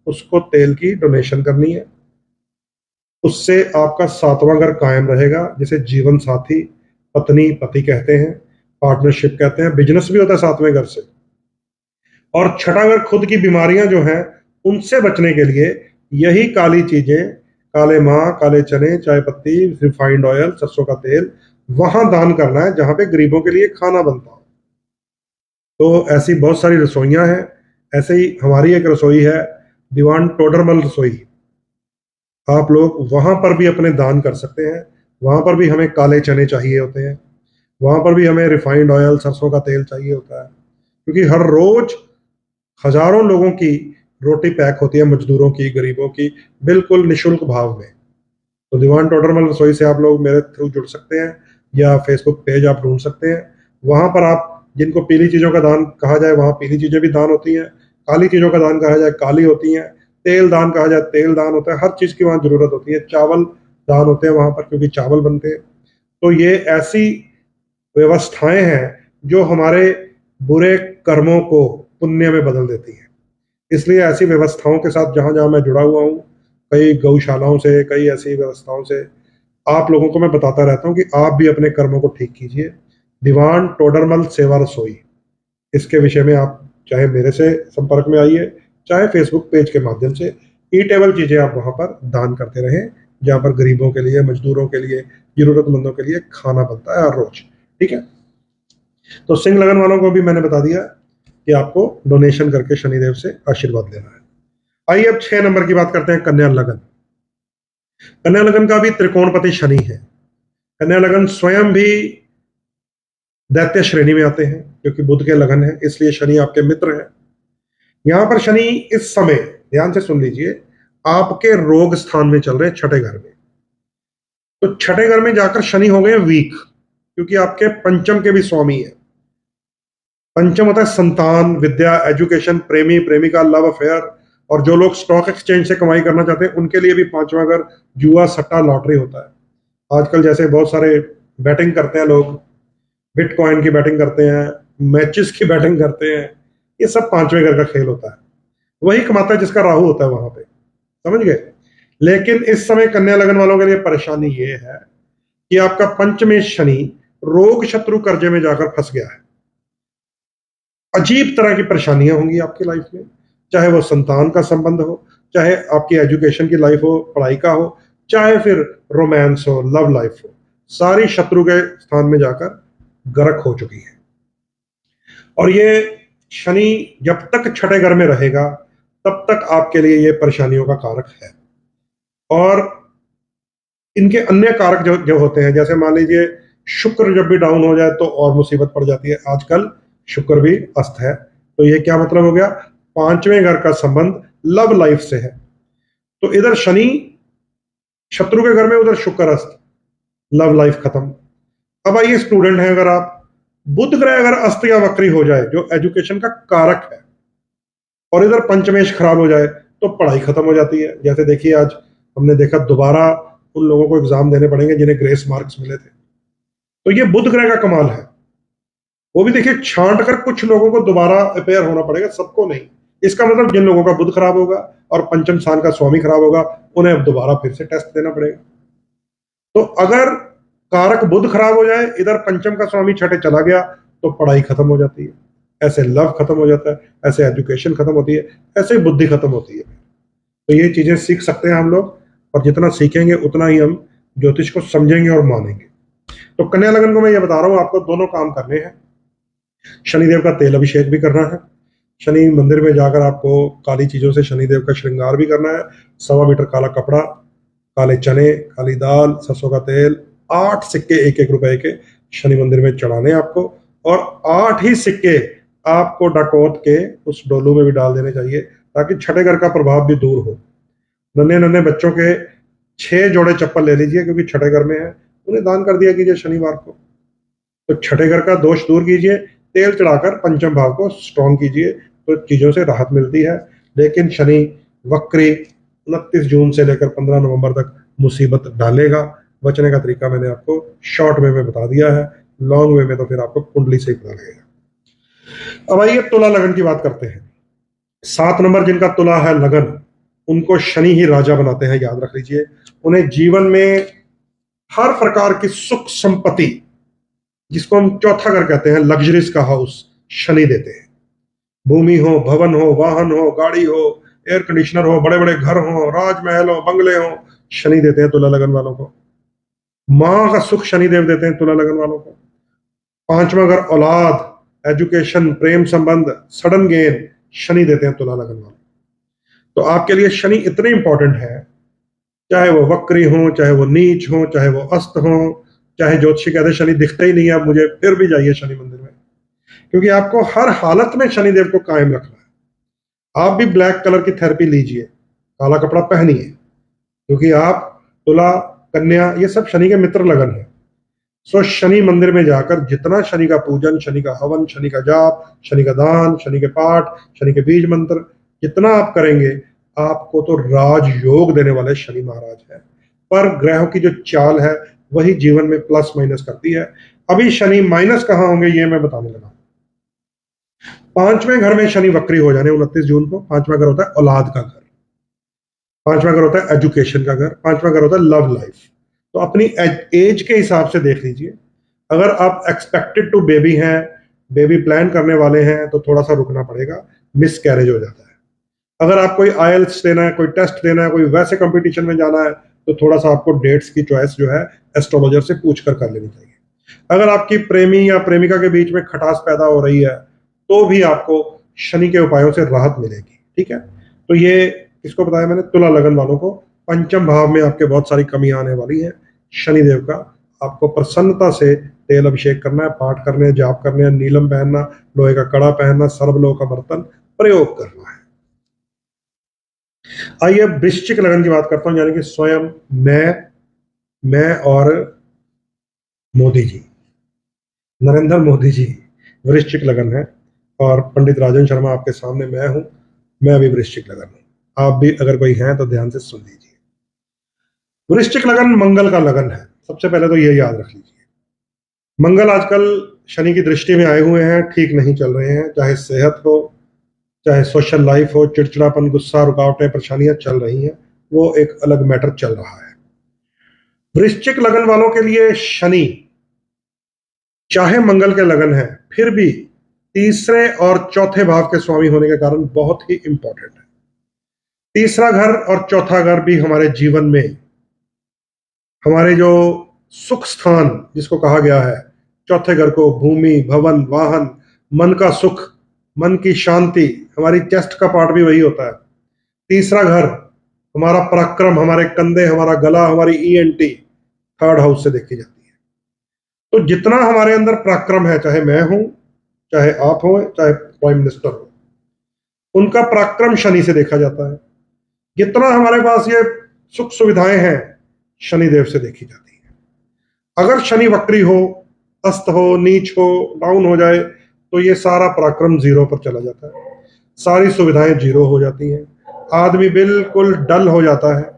उसको तेल की डोनेशन करनी है। उससे आपका सातवां घर कायम रहेगा, जिसे जीवन साथी, पत्नी पति कहते हैं, पार्टनरशिप कहते हैं। बिजनेस भी होता है सातवें घर से। और छठा घर खुद की बीमारियां जो हैं उनसे बचने के लिए यही काली चीजें, काले माँ, काले चने, चाय पत्ती, रिफाइंड ऑयल, सरसों का तेल, वहां दान करना है जहां पे गरीबों के लिए खाना बनता हो। तो ऐसी बहुत सारी रसोइयां हैं। ऐसे ही हमारी एक रसोई है, दीवान टोडरमल रसोई। आप लोग वहां पर भी अपने दान कर सकते हैं। वहां पर भी हमें काले चने चाहिए होते हैं, वहां पर भी हमें रिफाइंड ऑयल, सरसों का तेल चाहिए होता है, क्योंकि हर रोज हजारों लोगों की रोटी पैक होती है, मजदूरों की, गरीबों की, बिल्कुल निशुल्क भाव में। तो दीवान टोडरमल रसोई से आप लोग मेरे थ्रू जुड़ सकते हैं, या फेसबुक पेज आप ढूंढ सकते हैं। वहां पर आप, जिनको पीली चीजों का दान कहा जाए वहां पीली चीजें भी दान होती हैं, काली चीजों का दान कहा जाए काली होती हैं, तेल दान कहा जाए तेल दान होता है। हर चीज की वहां जरूरत होती है। चावल दान होते हैं वहां पर, क्योंकि चावल बनते हैं। तो ये ऐसी व्यवस्थाएं हैं जो हमारे बुरे कर्मों को पुण्य में बदल देती हैं। इसलिए ऐसी व्यवस्थाओं के साथ जहां जहां मैं जुड़ा हुआ हूँ, कई गौशालाओं से, कई ऐसी व्यवस्थाओं से, आप लोगों को मैं बताता रहता हूँ कि आप भी अपने कर्मों को ठीक कीजिए। दीवान टोडरमल सेवा रसोई, इसके विषय में आप चाहे मेरे से संपर्क में आइए, चाहे फेसबुक पेज के माध्यम से। ईटेबल चीजें आप वहां पर दान करते रहें, जहां पर गरीबों के लिए, मजदूरों के लिए, जरूरतमंदों के लिए खाना बनता है हर रोज। ठीक है। तो सिंह लगन वालों को भी मैंने बता दिया कि आपको डोनेशन करके शनिदेव से आशीर्वाद लेना है। आइए अब 6 नंबर की बात करते हैं, कन्या लगन। कन्या लगन का भी त्रिकोणपति शनि है। कन्या लगन स्वयं भी दैत्य श्रेणी में आते हैं, क्योंकि बुध के लगन है, इसलिए शनि आपके मित्र हैं। यहां पर शनि इस समय, ध्यान से सुन लीजिए, आपके रोग स्थान में चल रहे हैं, छठे घर में। तो छठे घर में जाकर शनि हो गए वीक, क्योंकि आपके पंचम के भी स्वामी है। पंचम होता है संतान, विद्या, एजुकेशन, प्रेमी प्रेमिका, लव अफेयर। और जो लोग स्टॉक एक्सचेंज से कमाई करना चाहते हैं उनके लिए भी पांचवा घर जुआ, सट्टा, लॉटरी होता है। आजकल जैसे बहुत सारे बैटिंग करते हैं लोग, बिटकॉइन की बैटिंग करते हैं, मैचेस की बैटिंग करते हैं, ये सब पांचवें घर का खेल होता है। वही कमाता है जिसका राहु होता है वहां पे, समझ गए। लेकिन इस समय कन्या लगन वालों के लिए परेशानी ये है कि आपका पंचमें शनि रोग, शत्रु, कर्जे में जाकर फंस गया है। अजीब तरह की परेशानियां होंगी आपकी लाइफ में, चाहे वो संतान का संबंध हो, चाहे आपकी एजुकेशन की लाइफ हो, पढ़ाई का हो, चाहे फिर रोमांस हो, लव लाइफ हो। सारी शत्रु के स्थान में जाकर गर्क हो चुकी है। और ये शनि जब तक छठे घर में रहेगा तब तक आपके लिए ये परेशानियों का कारक है। और इनके अन्य कारक जो जो होते हैं, जैसे मान लीजिए शुक्र जब भी डाउन हो जाए तो और मुसीबत पड़ जाती है। आजकल शुक्र भी अस्त है, तो ये क्या मतलब हो गया, पांचवें घर का संबंध लव लाइफ से है। तो इधर शनि शत्रु के घर में, उधर शुक्र अस्त, लव लाइफ खत्म। अब आइए स्टूडेंट हैं, अगर आप, बुध ग्रह अगर अस्त या वक्री हो जाए, जो एजुकेशन का कारक है, और इधर पंचमेश खराब हो जाए तो पढ़ाई खत्म हो जाती है। जैसे देखिए आज हमने देखा दोबारा उन लोगों को एग्जाम देने पड़ेंगे जिन्हें ग्रेस मार्क्स मिले थे। तो ये बुध ग्रह का कमाल है। वो भी देखिए छांट कर कुछ लोगों को दोबारा अपेयर होना पड़ेगा, सबको नहीं। इसका मतलब जिन लोगों का बुध खराब होगा और पंचम स्थान का स्वामी खराब होगा, उन्हें अब दोबारा फिर से टेस्ट देना पड़ेगा। तो अगर कारक बुध खराब हो जाए, इधर पंचम का स्वामी छठे चला गया, तो पढ़ाई खत्म हो जाती है, ऐसे लव खत्म हो जाता है, ऐसे एजुकेशन खत्म होती है, ऐसे बुद्धि खत्म होती है। तो ये चीजें सीख सकते हैं हम लोग, और जितना सीखेंगे उतना ही हम ज्योतिष को समझेंगे और मानेंगे। तो कन्या लगन को मैं ये बता रहा हूं, आपको दोनों काम करने हैं। शनिदेव का तेल अभिषेक भी करना है, शनि मंदिर में जाकर आपको काली चीजों से शनिदेव का श्रृंगार भी करना है। 1.25 मीटर काला कपड़ा, काले चने, काली दाल, सरसों का तेल, 8 सिक्के 1-1 रुपए के शनि मंदिर में चढ़ाने आपको। और 8 ही सिक्के आपको डकोत के उस डोलू में भी डाल देने चाहिए, ताकि छठे घर का प्रभाव भी दूर हो। नन्हे नन्हे बच्चों के 6 जोड़े चप्पल ले लीजिए, क्योंकि छठे घर में है, उन्हें दान कर दिया कीजिए शनिवार को। तो छठे घर का दोष दूर कीजिए, तेल चढ़ाकर पंचम भाव को स्ट्रॉन्ग कीजिए, तो चीजों से राहत मिलती है। लेकिन शनि वक्री 29 जून से लेकर 15 नवंबर तक मुसीबत डालेगा। बचने का तरीका मैंने आपको शॉर्ट वे में बता दिया है, लॉन्ग वे में तो फिर आपको कुंडली से ही पता लगेगा। अब आइए तुला लगन की बात करते हैं। 7 नंबर जिनका तुला है लगन, उनको शनि ही राजा बनाते हैं, याद रख लीजिए। उन्हें जीवन में हर प्रकार की सुख संपत्ति, जिसको हम चौथा घर कहते हैं, लग्जरीज का हाउस, शनि देते हैं। भूमि हो, भवन हो, वाहन हो, गाड़ी हो, एयर कंडीशनर हो, बड़े बड़े घर हो, राजमहल हो, बंगले हो, शनि देते हैं तुला लगन वालों को। मां का सुख शनिदेव देते हैं तुला लगन वालों को। पांचवा घर औलाद, एजुकेशन, प्रेम संबंध, सडन गेन, शनि देते हैं तुला लगन वालों। तो आपके लिए शनि इतने इंपॉर्टेंट है, चाहे वो वक्री हो, चाहे वो नीच हो, चाहे वो अस्त हो, चाहे ज्योतिषी कहते शनि दिखता ही नहीं है अब मुझे, फिर भी जाइए शनि मंदिर में, क्योंकि आपको हर हालत में शनिदेव को कायम रखना है। आप भी ब्लैक कलर की थेरेपी लीजिए, काला कपड़ा पहनिए, क्योंकि आप तुला, कन्या, ये सब शनि के मित्र लगन है। सो शनि मंदिर में जाकर जितना शनि का पूजन, शनि का हवन, शनि का जाप, शनि का दान, शनि के पाठ, शनि के बीज मंत्र जितना आप करेंगे, आपको तो राजयोग देने वाले शनि महाराज है। पर ग्रहों की जो चाल है वही जीवन में प्लस माइनस करती है। अभी शनि माइनस कहां होंगे ये मैं बताने लगा। पांचवें घर में शनि वक्री हो जाने 29 जून को। पांचवा घर होता है औलाद का घर, पांचवा घर होता है एजुकेशन का घर, पांचवा घर होता है लव लाइफ। तो अपनी एज के हिसाब से देख लीजिए। अगर आप एक्सपेक्टेड टू बेबी हैं, बेबी प्लान करने वाले हैं, तो थोड़ा सा रुकना पड़ेगा, मिस कैरेज हो जाता है। अगर आप कोई आईएलटीएस देना है, कोई टेस्ट देना है, कोई वैसे कंपटीशन में जाना है, तो थोड़ा सा आपको डेट्स की चॉइस जो है एस्ट्रोलॉजर से पूछ कर लेनी चाहिए। अगर आपकी प्रेमी या प्रेमिका के बीच में खटास पैदा हो रही है, तो भी आपको शनि के उपायों से राहत मिलेगी। ठीक है, तो ये किसको बताया मैंने? तुला लगन वालों को। पंचम भाव में आपके बहुत सारी कमियां आने वाली हैं। शनिदेव का आपको प्रसन्नता से तेल अभिषेक करना है, पाठ करने, जाप करने हैं, नीलम पहनना, लोहे का कड़ा पहनना, सर्वलोह का बर्तन प्रयोग करना है। आइए वृश्चिक लगन की बात करता हूं, यानी कि स्वयं मैं और मोदी जी, नरेंद्र मोदी जी वृश्चिक लगन है, और पंडित राजन शर्मा आपके सामने मैं हूं, मैं भी वृश्चिक लगन हूं। आप भी अगर कोई हैं तो ध्यान से सुन लीजिए। वृश्चिक लगन मंगल का लगन है, सबसे पहले तो ये याद रख लीजिए। मंगल आजकल शनि की दृष्टि में आए हुए हैं, ठीक नहीं चल रहे हैं, चाहे सेहत हो, चाहे सोशल लाइफ हो, चिड़चिड़ापन, गुस्सा, रुकावटें, परेशानियां चल रही हैं, वो एक अलग मैटर चल रहा है। वृश्चिक लगन वालों के लिए शनि चाहे मंगल के लगन है, फिर भी तीसरे और चौथे भाव के स्वामी होने के कारण बहुत ही इंपॉर्टेंट है। तीसरा घर और चौथा घर भी हमारे जीवन में, हमारे जो सुख स्थान जिसको कहा गया है, चौथे घर को भूमि, भवन, वाहन, मन का सुख, मन की शांति, हमारी चेस्ट का पार्ट भी वही होता है। तीसरा घर हमारा पराक्रम, हमारे कंधे, हमारा गला, हमारी ईएनटी थर्ड हाउस से देखी जाती है। तो जितना हमारे अंदर पराक्रम है, चाहे मैं हूं, चाहे आप हो, चाहे प्राइम मिनिस्टर हो, उनका पराक्रम शनि से देखा जाता है। जितना हमारे पास ये सुख सुविधाएं हैं, शनिदेव से देखी जाती है। अगर शनि वक्री हो, अस्त हो, नीच हो, डाउन हो जाए, तो ये सारा पराक्रम जीरो पर चला जाता है, सारी सुविधाएं जीरो हो जाती हैं, आदमी बिल्कुल डल हो जाता है,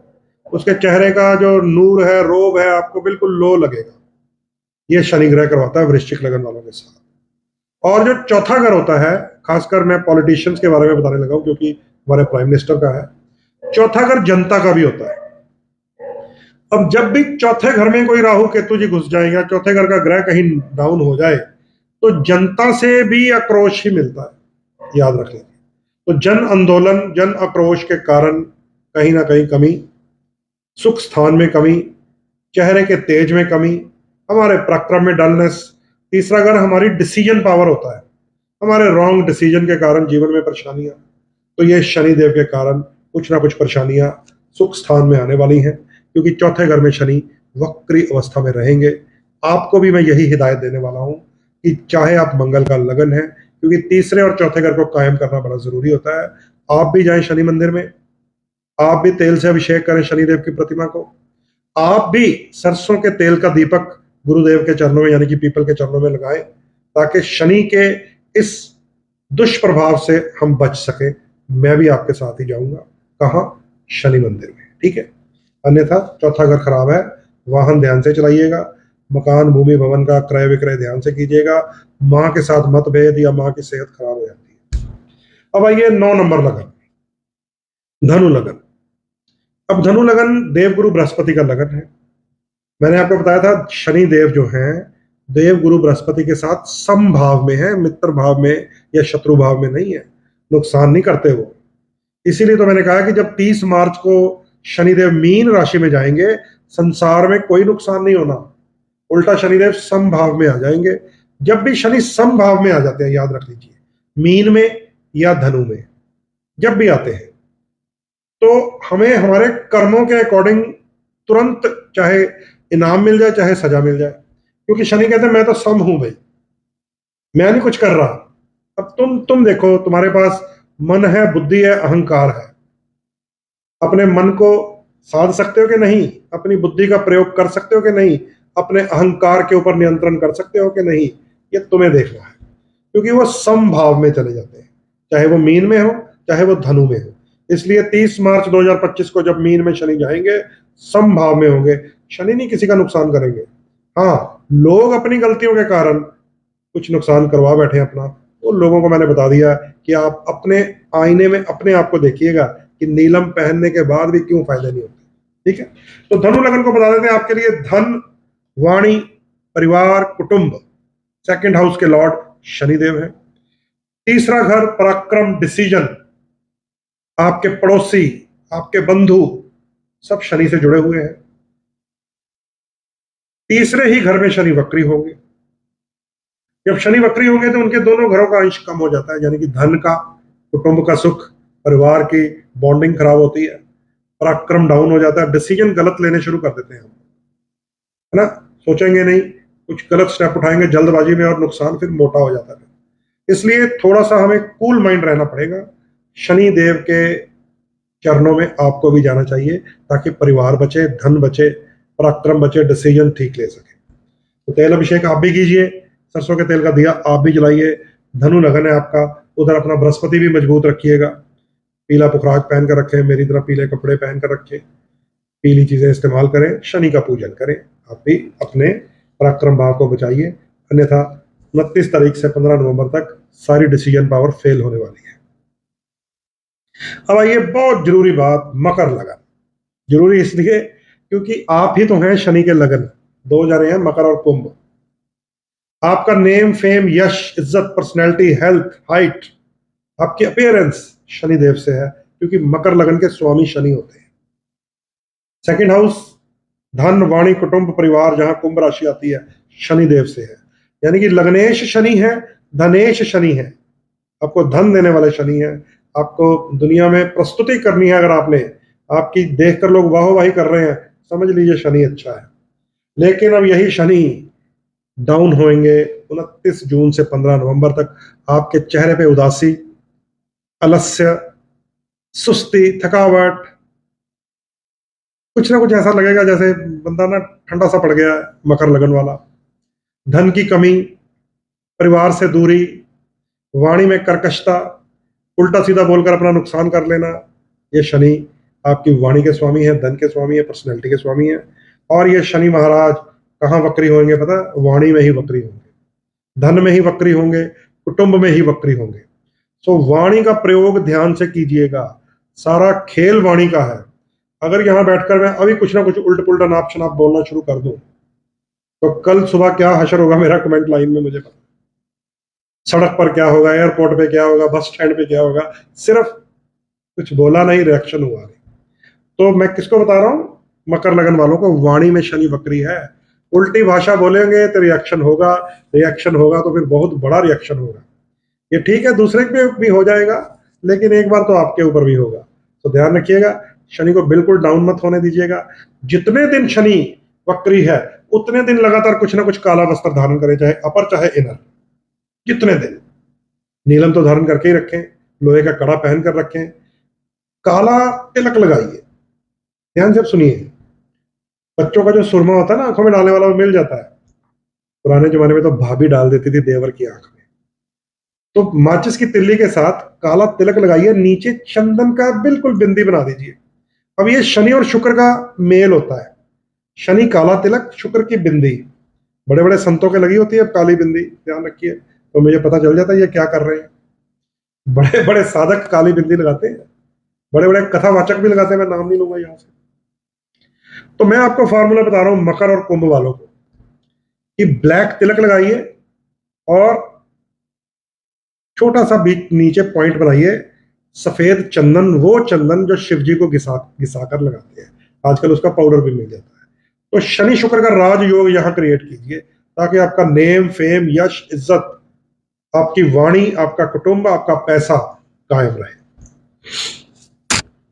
उसके चेहरे का जो नूर है, रोब है, आपको बिल्कुल लो लगेगा। ये शनि ग्रह करवाता है वृश्चिक लगन वालों के साथ। और जो चौथा घर होता है, खासकर मैं पॉलिटिशियंस के बारे में बताने लगा हूं क्योंकि हमारे प्राइम मिनिस्टर का है, चौथा घर जनता का भी होता है। अब जब भी चौथे घर में कोई राहु केतु जी घुस जाएगा, चौथे घर का ग्रह कहीं डाउन हो जाए, तो जनता से भी आक्रोश ही मिलता है, याद रख लीजिए। तो जन आंदोलन, जन आक्रोश के कारण कहीं ना कहीं कमी, सुख स्थान में कमी, चेहरे के तेज में कमी, हमारे पराक्रम में डलनेस। तीसरा घर हमारी डिसीजन पावर होता है, हमारे रॉन्ग डिसीजन के कारण जीवन में परेशानियां। तो ये शनिदेव के कारण कुछ ना कुछ परेशानियां सुख स्थान में आने वाली हैं, क्योंकि चौथे घर में शनि वक्री अवस्था में रहेंगे। आपको भी मैं यही हिदायत देने वाला हूं कि चाहे आप मंगल का लगन है, क्योंकि तीसरे और चौथे घर को कायम करना बड़ा जरूरी होता है। आप भी जाएं शनि मंदिर में, आप भी तेल से अभिषेक करें शनिदेव की प्रतिमा को, आप भी सरसों के तेल का दीपक गुरुदेव के चरणों में, यानी कि पीपल के चरणों में लगाएं, ताकि शनि के इस दुष्प्रभाव से हम बच सके। मैं भी आपके साथ ही जाऊंगा, कहां? शनि मंदिर में, ठीक है। अन्यथा चौथा घर खराब है, वाहन ध्यान से चलाइएगा, मकान, भूमि, भवन का क्रय विक्रय ध्यान से कीजिएगा, मां के साथ मतभेद या मां की सेहत खराब हो जाती है। अब आइए 9 नंबर लगन, धनु लगन। अब धनु लगन देवगुरु बृहस्पति का लगन है। मैंने आपको बताया था शनि देव जो हैं देव गुरु बृहस्पति के साथ समभाव में है, मित्र भाव में या शत्रु भाव में नहीं है, नुकसान नहीं करते वो। इसीलिए तो मैंने कहा कि जब 30 मार्च को शनिदेव मीन राशि में जाएंगे संसार में कोई नुकसान नहीं होना, उल्टा शनिदेव समभाव में आ जाएंगे। जब भी शनि समभाव में आ जाते हैं, याद रख लीजिए, मीन में या धनु में जब भी आते हैं, तो हमें हमारे कर्मों के अकॉर्डिंग तुरंत चाहे इनाम मिल जाए चाहे सजा मिल जाए, क्योंकि शनि कहते हैं मैं तो सम हूं भाई, मैं नहीं कुछ कर रहा। अब तुम देखो, तुम्हारे पास मन है, बुद्धि है, अहंकार है, अपने मन को साध सकते हो कि नहीं, अपनी बुद्धि का प्रयोग कर सकते हो कि नहीं, अपने अहंकार के ऊपर नियंत्रण कर सकते हो कि नहीं, ये तुम्हें देखना है, क्योंकि वो समभाव में चले जाते हैं, चाहे वो मीन में हो चाहे वो धनु में हो। इसलिए 30 मार्च 2025 को जब मीन में शनि जाएंगे समभाव में होंगे, शनि नहीं किसी का नुकसान करेंगे। हाँ, लोग अपनी गलतियों के कारण कुछ नुकसान करवा बैठे अपना, उन लोगों को मैंने बता दिया कि आप अपने आईने में अपने आप को देखिएगा कि नीलम पहनने के बाद भी क्यों फायदा नहीं होता। ठीक है, तो धनु लगन को बता देते हैं आपके लिए धन, वाणी, परिवार, कुटुंब, सेकंड हाउस के लॉर्ड शनिदेव है। तीसरा घर पराक्रम, डिसीजन, आपके पड़ोसी, आपके बंधु सब शनि से जुड़े हुए हैं। तीसरे ही घर में शनि वक्री होंगे। जब शनि वक्री होंगे तो उनके दोनों घरों का अंश कम हो जाता है, यानी कि धन का, कुटुंब का सुख, परिवार की बॉन्डिंग खराब होती है, पराक्रम डाउन हो जाता है, डिसीजन गलत लेने शुरू कर देते हैं हम, है ना, सोचेंगे नहीं, कुछ गलत स्टेप उठाएंगे जल्दबाजी में और नुकसान फिर मोटा हो जाता है। इसलिए थोड़ा सा हमें कूल माइंड रहना पड़ेगा। शनि देव के चरणों में आपको भी जाना चाहिए ताकि परिवार बचे, धन बचे, पराक्रम बचे, डिसीजन ठीक ले सके। तो तेल अभिषेक आप भी कीजिए, सरसों के तेल का दिया आप भी जलाइए। धनु लगन है आपका, उधर अपना बृहस्पति भी मजबूत रखिएगा, पीला पुखराज पहन कर रखें, मेरी तरह पीले कपड़े पहन कर रखें, पीली चीजें इस्तेमाल करें, शनि का पूजन करें। आप भी अपने पराक्रम भाव को बचाइए, अन्यथा 29 तारीख से 15 नवंबर तक सारी डिसीजन पावर फेल होने वाली है। अब आइए बहुत जरूरी बात, मकर लगन। जरूरी इसलिए क्योंकि आप ही तो हैं शनि के लगन, दो जाने हैं मकर और कुंभ। आपका नेम, फेम, यश, इज्जत, पर्सनैलिटी, हेल्थ, हाइट, आपकी अपीयरेंस शनि देव से है, क्योंकि मकर लगन के स्वामी शनि होते हैं। सेकंड हाउस धन, वाणी, कुटुंब, परिवार, जहां कुंभ राशि आती है, शनि देव से है, यानी कि लग्नेश शनि है, धनेश शनि है, आपको धन देने वाले शनि है। आपको दुनिया में प्रस्तुति करनी है, अगर आपने, आपकी देखकर लोग वाहवाही कर रहे हैं, समझ लीजिए शनि अच्छा है। लेकिन अब यही शनि डाउन होंगे 29 जून से 15 नवंबर तक। आपके चेहरे पे उदासी, आलस्य, सुस्ती, थकावट, कुछ ना कुछ ऐसा लगेगा जैसे बंदा ना ठंडा सा पड़ गया है, मकर लगन वाला। धन की कमी, परिवार से दूरी, वाणी में कर्कशता, उल्टा सीधा बोलकर अपना नुकसान कर लेना, ये शनि आपकी वाणी के स्वामी है, धन के स्वामी है, पर्सनैलिटी के स्वामी है। और ये शनि महाराज कहाँ वक्री होंगे पता? वाणी में ही वक्री होंगे, धन में ही वक्री होंगे, कुटुंब में ही वक्री होंगे। सो वाणी का प्रयोग ध्यान से कीजिएगा, सारा खेल वाणी का है। अगर यहां बैठकर मैं अभी कुछ ना कुछ उल्ट पुल्टा नाप शनाप बोलना शुरू कर दूं तो कल सुबह क्या हशर होगा मेरा कमेंट लाइन में मुझे पता। सड़क पर क्या होगा, एयरपोर्ट पे क्या होगा, बस स्टैंड पे क्या होगा, सिर्फ कुछ बोला नहीं, रिएक्शन हुआ नहीं। तो मैं किसको बता रहा हूं? मकर लगन वालों को। वाणी में शनि वक्री है, उल्टी भाषा बोलेंगे तो रिएक्शन होगा, रिएक्शन होगा तो फिर बहुत बड़ा रिएक्शन होगा। ये ठीक है, दूसरे पे भी हो जाएगा, लेकिन एक बार तो आपके ऊपर भी होगा। तो ध्यान रखिएगा, शनि को बिल्कुल डाउन मत होने दीजिएगा। जितने दिन शनि वक्री है उतने दिन लगातार कुछ ना कुछ काला वस्त्र धारण करें, चाहे अपर चाहे इनर। कितने दिन नीलम तो धारण करके ही रखें, लोहे का कड़ा पहन कर रखें, काला तिलक लगाइए। ध्यान से सुनिए, बच्चों का जो सुरमा होता है ना आंखों में डालने वाला, वो मिल जाता है। पुराने जमाने में तो भाभी डाल देती थी देवर की आंख में। तो माचिस की तिल्ली के साथ काला तिलक लगाइए, नीचे चंदन का बिल्कुल बिंदी बना दीजिए। अब ये शनि और शुक्र का मेल होता है, शनि काला तिलक, शुक्र की बिंदी। बड़े बड़े संतों के लगी होती है काली बिंदी, ध्यान रखिए, तो मुझे पता चल जाता है ये क्या कर रहे हैं। बड़े बड़े साधक काली बिंदी लगाते हैं, बड़े बड़े कथावाचक भी लगाते हैं, मैं नाम नहीं लूंगा यहाँ से। तो मैं आपको फॉर्मूला बता रहा हूं मकर और कुंभ वालों को कि ब्लैक तिलक लगाइए और छोटा सा बीच नीचे पॉइंट बनाइए, सफेद चंदन, वो चंदन जो शिव जी को घिसा घिसा कर लगाते हैं, आजकल उसका पाउडर भी मिल जाता है। तो शनि शुक्र का राज योग यहां क्रिएट कीजिए ताकि आपका नेम, फेम, यश, इज्जत, आपकी वाणी, आपका कुटुंब, आपका पैसा कायम रहे।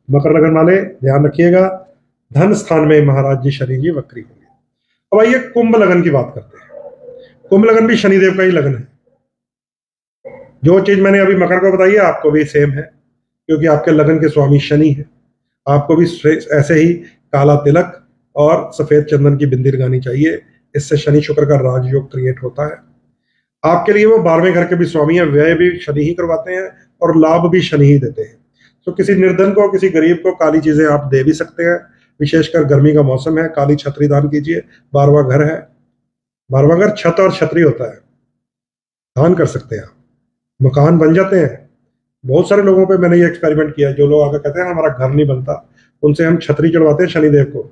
मकर लगन वाले ध्यान रखिएगा, धन स्थान में महाराज जी शनि जी वक्री होंगे। अब आइए कुंभ लगन की बात करते हैं। कुंभ लगन भी शनिदेव का ही लगन है। जो चीज मैंने अभी मकर को बताई है आपको भी सेम है, क्योंकि आपके लगन के स्वामी शनि है। आपको भी ऐसे ही काला तिलक और सफेद चंदन की बिंदी लगानी चाहिए, इससे शनि शुक्र का राजयोग क्रिएट होता है। आपके लिए वो 12वें घर के भी स्वामी है, व्यय भी शनि ही करवाते हैं और लाभ भी शनि ही देते हैं। तो किसी निर्धन को, किसी गरीब को काली चीजें आप दे भी सकते हैं। विशेषकर गर्मी का मौसम है, काली छतरी दान कीजिए। 12वां घर है, 12वां घर छत और छतरी होता है, दान कर सकते हैं आप, मकान बन जाते हैं। बहुत सारे लोगों पे मैंने ये एक्सपेरिमेंट किया है, जो लोग आकर कहते हैं हमारा घर नहीं बनता, उनसे हम छतरी चढ़वाते हैं शनिदेव को।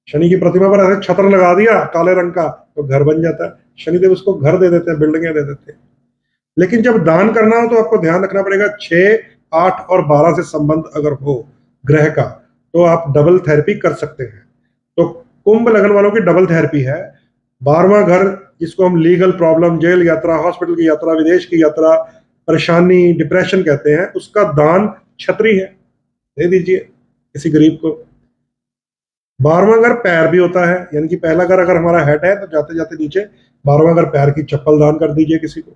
शनि की प्रतिमा पर ऐसे छत्र लगा दिया काले रंग का, तो घर बन जाता है। शनिदेव उसको घर दे देते हैं, बिल्डिंगें दे देते हैं। लेकिन जब दान करना हो तो आपको ध्यान रखना पड़ेगा, 6, 8 और 12 से संबंध अगर हो ग्रह का, तो आप डबल थेरेपी कर सकते हैं। तो कुंभ लगन वालों की डबल थेरेपी है। 12वां घर, जिसको हम लीगल प्रॉब्लम, जेल यात्रा, हॉस्पिटल की यात्रा, विदेश की यात्रा, परेशानी, डिप्रेशन कहते हैं, उसका दान छतरी है, दे दीजिए किसी गरीब को। 12वां घर पैर भी होता है, यानी कि पहला घर अगर हमारा हेड है तो जाते जाते नीचे 12वां घर पैर की चप्पल दान कर दीजिए किसी को।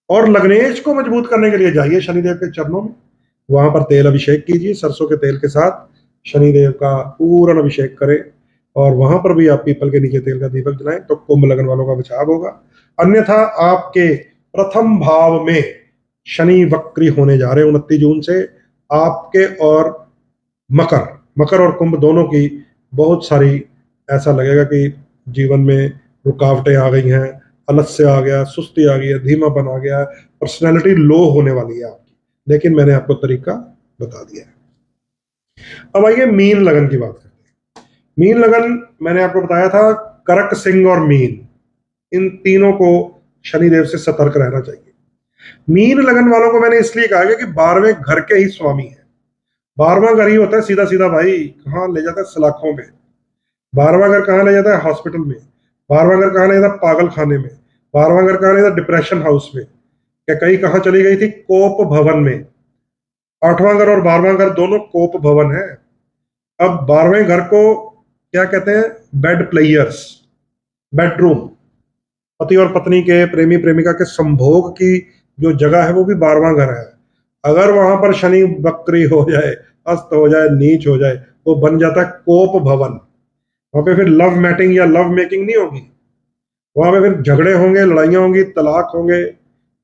और लग्नेश को मजबूत करने के लिए जाइए शनिदेव के चरणों में, वहां पर तेल अभिषेक कीजिए, सरसों के तेल के साथ शनिदेव का पूर्ण अभिषेक करें, और वहां पर भी आप पीपल के नीचे तेल का दीपक जलाएं, तो कुंभ लगन वालों का बचाव होगा। अन्यथा आपके प्रथम भाव में शनि वक्री होने जा रहे हैं 29 जून से। आपके और मकर और कुंभ दोनों की बहुत सारी, ऐसा लगेगा कि जीवन में रुकावटें आ गई हैं, आलस्य आ गया, सुस्ती आ गई है, धीमापन आ गया, पर्सनैलिटी लो होने वाली है आपकी, लेकिन मैंने आपको तरीका बता दिया है। अब आइए मीन लगन की बात करते हैं। मीन लगन मैंने आपको बताया था, कर्क, सिंह और मीन, इन तीनों को शनिदेव से सतर्क रहना चाहिए। मीन लगन वालों को मैंने इसलिए कहा कि 12वें घर के ही स्वामी है। 12वां घर ही होता है सीधा सीधा भाई, कहाँ ले जाता है सलाखों में। 12वां घर कहाँ ले जाता है हॉस्पिटल में। 12वां घर कहाँ ले जाता है पागल खाने में। 12वां घर कहाँ ले जाता है डिप्रेशन हाउस में। क्या कहीं कहाँ चली गई थी कोप भवन में। 8वां घर और 12वां घर दोनों कोप भवन है। अब 12वें घर को क्या कहते हैं, बेड प्लेयर्स, बेडरूम, पति और पत्नी के, प्रेमी प्रेमिका के संभोग की जो जगह है वो भी 12वां घर है। अगर वहां पर शनि वक्री हो जाए, अस्त हो जाए, नीच हो जाए, वो बन जाता है कोप भवन। वहां पे फिर लव मैटिंग या लव मेकिंग नहीं होगी, वहां पे फिर झगड़े होंगे, लड़ाइयां होंगी, तलाक होंगे,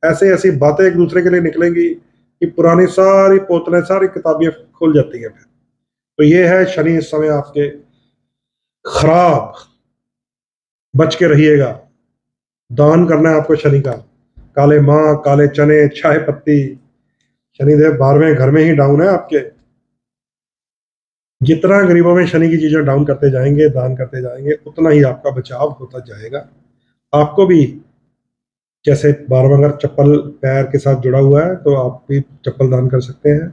ऐसे ऐसी बातें एक दूसरे के लिए निकलेंगी कि पुरानी सारी पोतलें, सारी किताबें खुल जाती हैं। तो ये है शनि इस समय आपके खराब, बच के रहिएगा। दान करना है आपको शनि का, काले माँ, काले चने, चाय पत्ती। शनिदेव 12वें घर में ही डाउन है आपके। जितना गरीबों में शनि की चीजें डाउन करते जाएंगे, दान करते जाएंगे, उतना ही आपका बचाव होता जाएगा। आपको भी जैसे 12वां घर चप्पल पैर के साथ जुड़ा हुआ है, तो आप भी चप्पल दान कर सकते हैं।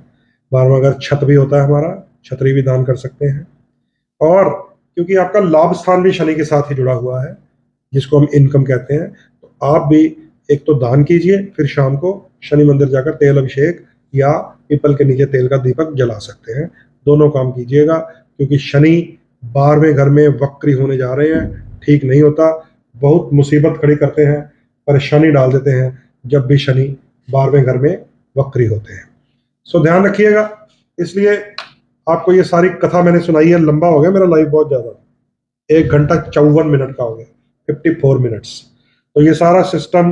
12वां घर छत भी होता है हमारा, छतरी भी दान कर सकते हैं। और क्योंकि आपका लाभ स्थान भी शनि के साथ ही जुड़ा हुआ है, जिसको हम इनकम कहते हैं, तो आप भी एक तो दान कीजिए, फिर शाम को शनि मंदिर जाकर तेल अभिषेक या पीपल के नीचे तेल का दीपक जला सकते हैं। दोनों काम कीजिएगा, क्योंकि शनि 12वें घर में वक्री होने जा रहे हैं। ठीक नहीं होता, बहुत मुसीबत खड़ी करते हैं, परेशानी डाल देते हैं जब भी शनि 12वें घर में वक्री होते हैं। सो ध्यान रखिएगा। इसलिए आपको ये सारी कथा मैंने सुनाई है, लंबा हो गया मेरा लाइव बहुत ज्यादा, 1 घंटा 54 मिनट का हो गया, 54 मिनट्स। तो ये सारा सिस्टम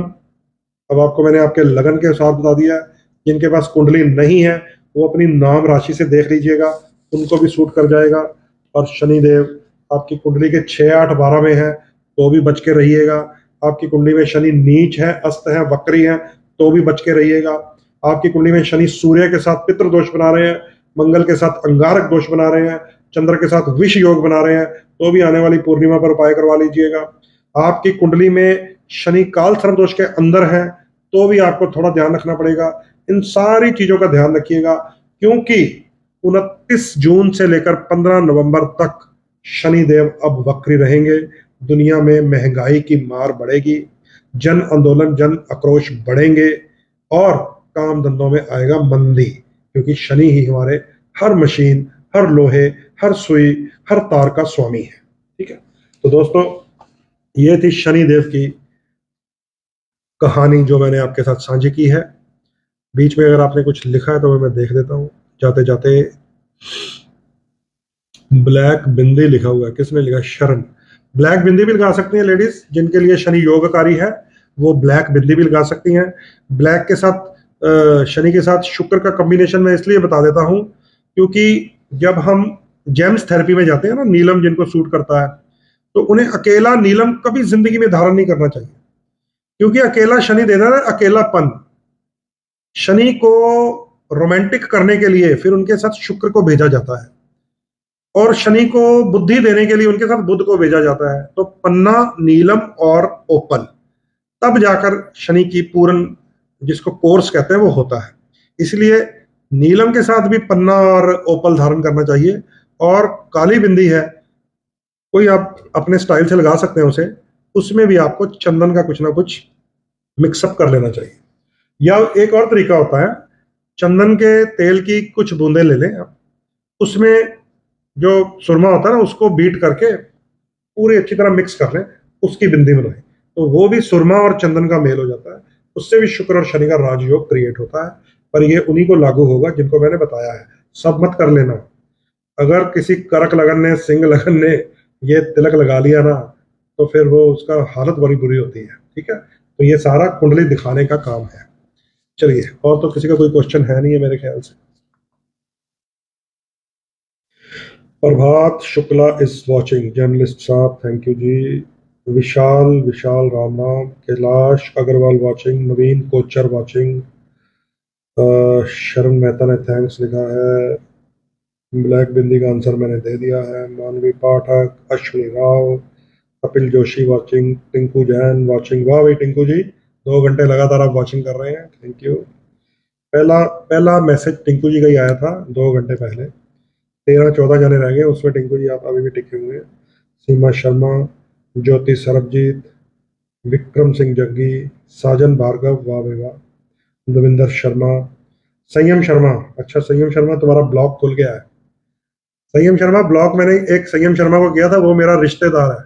अब आपको मैंने आपके लगन के साथ बता दिया है। जिनके पास कुंडली नहीं है वो अपनी नाम राशि से देख लीजिएगा, उनको भी सूट कर जाएगा। और शनिदेव आपकी कुंडली के 6, 8, 12 में है तो भी बच के रहिएगा। आपकी कुंडली में शनि नीच है, अस्त है, वक्री है, तो भी बच के रहिएगा। आपकी कुंडली में शनि सूर्य के साथ पितृ दोष बना रहे हैं, मंगल के साथ अंगारक दोष बना रहे हैं, चंद्र के साथ विष योग बना रहे हैं तो भी आने वाली पूर्णिमा पर उपाय करवा लीजिएगा। आपकी कुंडली में शनि काल सर्प दोष के अंदर है तो भी आपको थोड़ा ध्यान रखना पड़ेगा। इन सारी चीजों का ध्यान रखिएगा, क्योंकि 29 जून से लेकर 15 नवंबर तक शनिदेव अब वक्री रहेंगे। दुनिया में महंगाई की मार बढ़ेगी, जन आंदोलन, जन आक्रोश बढ़ेंगे और काम धंधों में आएगा मंदी, क्योंकि शनि ही हमारे हर मशीन, हर लोहे, हर सुई, हर तार का स्वामी है। ठीक है, तो दोस्तों ये थी शनिदेव की कहानी जो मैंने आपके साथ साझी की है। बीच में अगर आपने कुछ लिखा है तो मैं देख देता हूं। जाते जाते ब्लैक बिंदी लिखा हुआ है, किसने लिखा? शरण। ब्लैक बिंदी भी लगा सकती हैं लेडीज, जिनके लिए शनि योगकारी है वो ब्लैक बिंदी भी लगा सकती हैं। ब्लैक के साथ शनि के साथ शुक्र का कॉम्बिनेशन मैं इसलिए बता देता हूं क्योंकि जब हम जेम्स थेरेपी में जाते हैं ना, नीलम जिनको सूट करता है, तो उन्हें अकेला नीलम कभी जिंदगी में धारण नहीं करना चाहिए, क्योंकि अकेला शनि देता है अकेलापन। शनि को रोमांटिक करने के लिए फिर उनके साथ शुक्र को भेजा जाता है, और शनि को बुद्धि देने के लिए उनके साथ बुध को भेजा जाता है। तो पन्ना, नीलम और ओपल, तब जाकर शनि की पूर्ण, जिसको कोर्स कहते हैं, वो होता है। इसलिए नीलम के साथ भी पन्ना और ओपल धारण करना चाहिए। और काली बिंदी है, कोई आप अपने स्टाइल से लगा सकते हैं उसे, उसमें भी आपको चंदन का कुछ ना कुछ मिक्सअप कर लेना चाहिए। या एक और तरीका होता है, चंदन के तेल की कुछ बूंदें ले लें आप, उसमें जो सुरमा होता है ना उसको बीट करके पूरी अच्छी तरह मिक्स कर लें, उसकी बिंदी बनाएं, तो वो भी सुरमा और चंदन का मेल हो जाता है। उससे भी शुक्र और शनि का राजयोग क्रिएट होता है। पर ये उन्हीं को लागू होगा जिनको मैंने बताया है, सब मत कर लेना। अगर किसी करक लगन ने, सिंह लगन ने ये तिलक लगा लिया ना, तो फिर वो उसका हालत बड़ी बुरी होती है। ठीक है, तो ये सारा कुंडली दिखाने का काम है। चलिए, और तो किसी का कोई क्वेश्चन है नहीं है मेरे ख्याल से। Prabhat Shukla is watching, journalist साहब, थैंक यू जी। विशाल विशाल राम राम। कैलाश अग्रवाल वॉचिंग। नवीन कोचर वॉचिंग। शरण मेहता ने थैंक्स लिखा है। ब्लैक बिंदी का आंसर मैंने दे दिया है। मानवी पाठक, अश्विनी राव, कपिल जोशी वॉचिंग, टिंकू जैन वॉचिंग। वाह भाई टिंकू जी, 2 घंटे लगातार आप वॉचिंग कर रहे हैं, थैंक यू। पहला पहला मैसेज टिंकू जी का ही आया था 2 घंटे पहले। 13-14 जाने रह गए, उसमें टिंकू जी आप अभी भी टिके हुए हैं। सीमा शर्मा, ज्योति सरबजीत, विक्रम सिंह जग्गी, साजन भार्गव, वाह भाई वाह। दविंदर शर्मा, संयम शर्मा, अच्छा संयम शर्मा तुम्हारा ब्लॉग खुल गया है। संयम शर्मा ब्लॉग मैंने एक संयम शर्मा को किया था, वो मेरा रिश्तेदार है।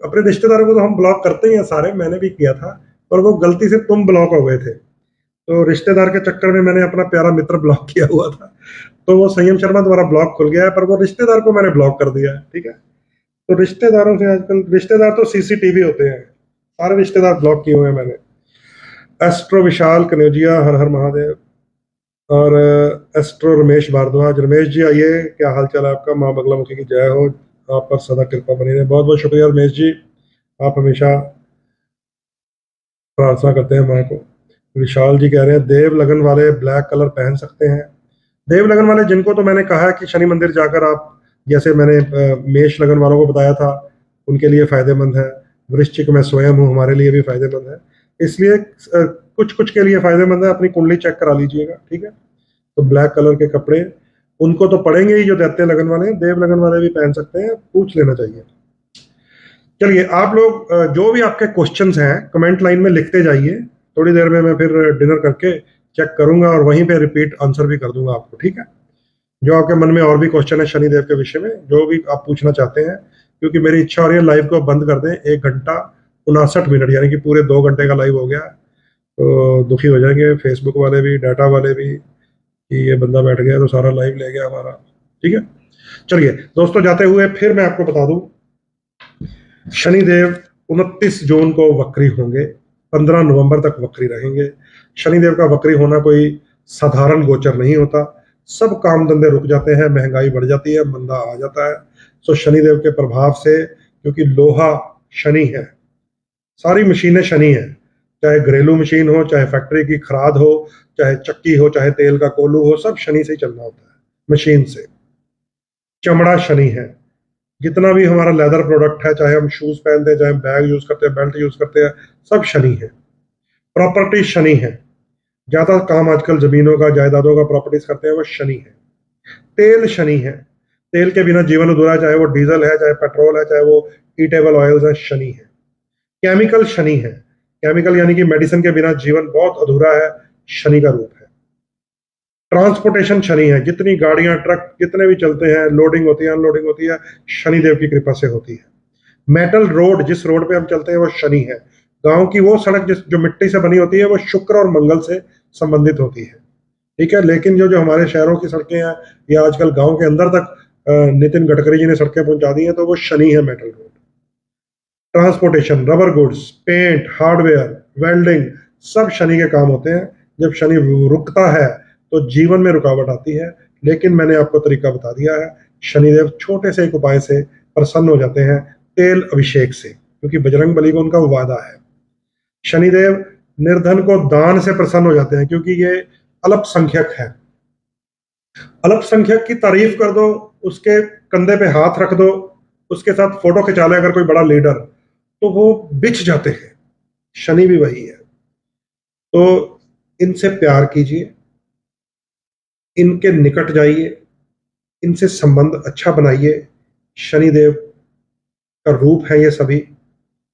अपने रिश्तेदारों को तो हम ब्लॉक करते ही हैं सारे, मैंने भी किया था, पर वो गलती से तुम ब्लॉक हो गए थे, तो रिश्तेदार के चक्कर में मैंने अपना प्यारा मित्र ब्लॉक किया हुआ था। तो वो संयम शर्मा तुम्हारा ब्लॉक खुल गया है, पर वो रिश्तेदार को मैंने ब्लॉक कर दिया है। ठीक है, तो रिश्तेदारों से आजकल, रिश्तेदार तो सीसीटीवी होते हैं, सारे रिश्तेदार ब्लॉक किए हुए हैं मैंने। एस्ट्रो विशाल कन्योजिया, हर हर महादेव। और एस्ट्रो रमेश भारद्वाज, रमेश जी आइए, क्या हाल चाल है आपका? माँ बगलामुखी की जय हो, आप पर सदा कृपा बनी रहे। बहुत बहुत शुक्रिया रमेश जी, आप हमेशा प्रार्थना करते हैं माँ को। विशाल जी कह रहे हैं देव लगन वाले ब्लैक कलर पहन सकते हैं। देव लगन वाले जिनको, तो मैंने कहा कि शनि मंदिर जाकर आप, जैसे मैंने मेष लगन वालों को बताया था, उनके लिए फायदेमंद है। वृश्चिक में स्वयं हूँ, हमारे लिए भी फायदेमंद है। इसलिए कुछ कुछ के लिए फायदेमंद है, अपनी कुंडली चेक करा लीजिएगा। ठीक है, तो ब्लैक कलर के कपड़े उनको तो पड़ेंगे ही जो दैत्य लगन वाले हैं, देव लगन वाले भी पहन सकते हैं, पूछ लेना चाहिए। चलिए, आप लोग जो भी आपके क्वेश्चंस हैं कमेंट लाइन में लिखते जाइए, थोड़ी देर में मैं फिर डिनर करके चेक करूंगा और वहीं पे रिपीट आंसर भी कर दूंगा आपको। ठीक है, जो आपके मन में और भी क्वेश्चन है शनिदेव के विषय में, जो भी आप पूछना चाहते हैं, क्योंकि मेरी इच्छा हो रही है लाइव को बंद कर दें 1 घंटा 59 मिनट, यानी कि पूरे 2 घंटे का लाइव हो गया, तो दुखी हो जाएंगे फेसबुक वाले भी, डाटा वाले भी, कि ये बंदा बैठ गया तो सारा लाइव ले गया हमारा। ठीक है, चलिए दोस्तों, जाते हुए फिर मैं आपको बता दूं, शनिदेव 29 जून को वक्री होंगे, 15 नवंबर तक वक्री रहेंगे। शनिदेव का वक्री होना कोई साधारण गोचर नहीं होता, सब काम धंधे रुक जाते हैं, महंगाई बढ़ जाती है, मंदा आ जाता है। तो शनिदेव के प्रभाव से, क्योंकि लोहा शनि है, सारी मशीनें शनि है, चाहे घरेलू मशीन हो, चाहे फैक्ट्री की खराद हो, चाहे चक्की हो, चाहे तेल का कोल्हू हो, सब शनि से ही चलना होता है, मशीन से। चमड़ा शनि है। जितना भी हमारा लेदर प्रोडक्ट है, चाहे हम शूज पहनते हैं, चाहे हम बैग यूज करते हैं, बेल्ट यूज करते हैं, सब शनि है। प्रॉपर्टी शनि है। ज्यादा काम आजकल जमीनों का, जायदादों का, प्रॉपर्टीज करते हैं, वो शनि है। तेल शनि है। तेल के बिना जीवन अधूरा है, चाहे वो डीजल है, चाहे पेट्रोल है, चाहे वो ईटेबल ऑयल्स है, शनि है। केमिकल शनि है। केमिकल यानी कि मेडिसिन के बिना जीवन बहुत अधूरा है, शनि का रूप है। ट्रांसपोर्टेशन शनि है। जितनी गाड़ियां, ट्रक जितने भी चलते हैं, लोडिंग होती है, अनलोडिंग होती है, शनिदेव की कृपा से होती है। मेटल रोड, जिस रोड पे हम चलते हैं, वो शनि है। गांव की वो सड़क जिस जो मिट्टी से बनी होती है, वो शुक्र और मंगल से संबंधित होती है। ठीक है, लेकिन जो जो हमारे शहरों की सड़कें हैं, या आजकल गांव के अंदर तक नितिन गडकरी जी ने सड़कें पहुंचा दी हैं, तो वो शनि है, metal road. Transportation, rubber goods, paint, hardware, welding, सब शनि के काम होते हैं। जब शनि रुकता है तो जीवन में रुकावट आती है। लेकिन मैंने आपको तरीका बता दिया है। शनिदेव छोटे से एक उपाय से प्रसन्न हो जाते हैं, तेल अभिषेक से, क्योंकि बजरंग बली को उनका वादा है। शनिदेव निर्धन को दान से प्रसन्न हो जाते हैं, क्योंकि ये अल्पसंख्यक है। अल्पसंख्यक की तारीफ कर दो, उसके कंधे पे हाथ रख दो, उसके साथ फोटो खिंचा ले अगर कोई बड़ा लीडर, तो वो बिछ जाते हैं। शनि भी वही है। तो इनसे प्यार कीजिए, इनके निकट जाइए, इनसे संबंध अच्छा बनाइए। शनिदेव का रूप है ये सभी,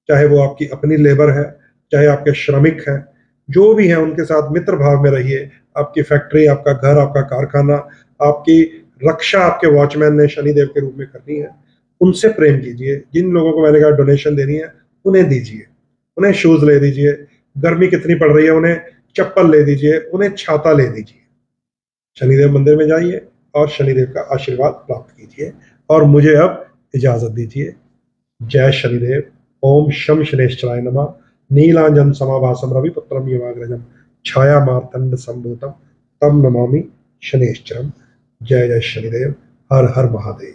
चाहे वो आपकी अपनी लेबर है, चाहे आपके श्रमिक हैं, जो भी हैं, उनके साथ मित्र भाव में रहिए। आपकी फैक्ट्री, आपका घर, आपका कारखाना, आपकी रक्षा आपके वॉचमैन ने शनिदेव के रूप में करनी है, उनसे प्रेम कीजिए। जिन लोगों को मैंने कहा डोनेशन देनी है, उन्हें दीजिए, उन्हें शूज ले दीजिए। गर्मी कितनी पड़ रही है, उन्हें चप्पल ले दीजिए, उन्हें छाता ले दीजिए। शनिदेव मंदिर में जाइए और शनिदेव का आशीर्वाद प्राप्त कीजिए। और मुझे अब इजाजत दीजिए। जय शनिदेव। ओम शम शनेश्चराय नमः। नीलांजन समाभासम रविपुत्रम युवाग्रजम छाया मार्तंड संभूतम तम नमामि शनेश्चरम। जय जय शनिदेव। हर हर महादेव।